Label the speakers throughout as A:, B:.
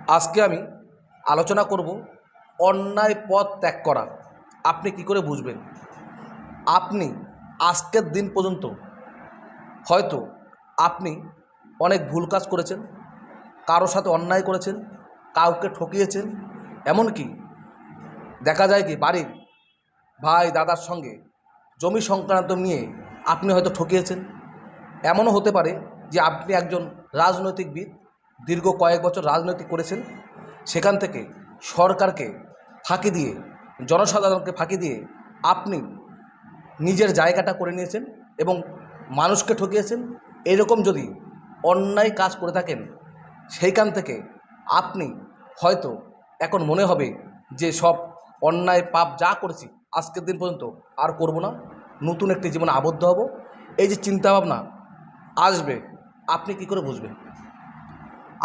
A: আজকে আমি আলোচনা করব অন্যায় পথ ত্যাগ করা আপনি কি করে বুঝবেন। আপনি আজকের দিন পর্যন্ত হয়তো আপনি অনেক ভুল কাজ করেছেন, কারোর সাথে অন্যায় করেছেন, কাউকে ঠকিয়েছেন, এমনকি দেখা যায় কি বাড়ির ভাই দাদার সঙ্গে জমি সংক্রান্ত নিয়ে আপনি হয়তো ঠকিয়েছেন। এমনও হতে পারে যে আপনি একজন রাজনৈতিকবিদ, দীর্ঘ কয়েক বছর রাজনৈতিক করেছেন, সেখান থেকে সরকারকে ফাঁকি দিয়ে, জনসাধারণকে ফাঁকি দিয়ে আপনি নিজের জায়গাটা করে নিয়েছেন এবং মানুষকে ঠকিয়েছেন। এরকম যদি অন্যায় কাজ করে থাকেন, সেইখান থেকে আপনি হয়তো এখন মনে হবে যে সব অন্যায় পাপ যা করেছি আজকের দিন পর্যন্ত আর করব না, নতুন একটি জীবনে আবদ্ধ হব। এই যে চিন্তাভাবনা আসবে, আপনি কি করে বুঝবেন?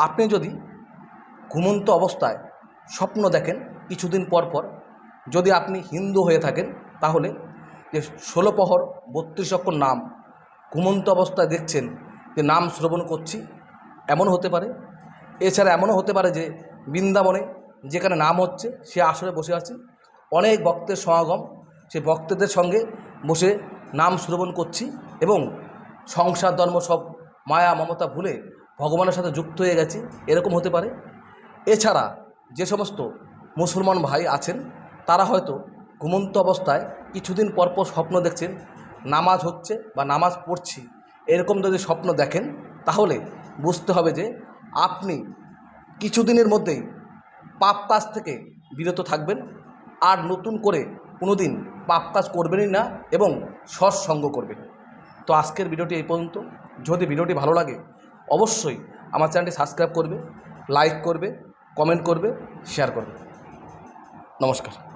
A: আপনি যদি ঘুমন্ত অবস্থায় স্বপ্ন দেখেন কিছুদিন পর পর, যদি আপনি হিন্দু হয়ে থাকেন তাহলে যে 16 প্রহর 32 অক্ষর নাম ঘুমন্ত অবস্থায় দেখছেন, যে নাম শ্রবণ করছি, এমন হতে পারে। এছাড়া এমনও হতে পারে যে বৃন্দাবনে যেখানে নাম হচ্ছে সে আসরে বসে আছি, অনেক ভক্তের সমাগম, সে ভক্তদের সঙ্গে বসে নাম শ্রবণ করছি এবং সংসার ধর্ম সব মায়া মমতা ভুলে ভগবানের সাথে যুক্ত হয়ে গেছি, এরকম হতে পারে। এছাড়া যে সমস্ত মুসলমান ভাই আছেন তারা হয়তো ঘুমন্ত অবস্থায় কিছুদিন পরপর স্বপ্ন দেখছেন নামাজ হচ্ছে বা নামাজ পড়ছি, এরকম যদি স্বপ্ন দেখেন তাহলে বুঝতে হবে যে আপনি কিছুদিনের মধ্যেই পাপ কাজ থেকে বিরত থাকবেন, আর নতুন করে কোনো দিন পাপ কাজ করবেনই না এবং সৎসঙ্গ করবেন। তো আজকের ভিডিওটি এই পর্যন্ত। যদি ভিডিওটি ভালো লাগে অবশ্যই আমার চ্যানেলটি সাবস্ক্রাইব করবে, লাইক করবে, কমেন্ট করবে, শেয়ার করবে। নমস্কার।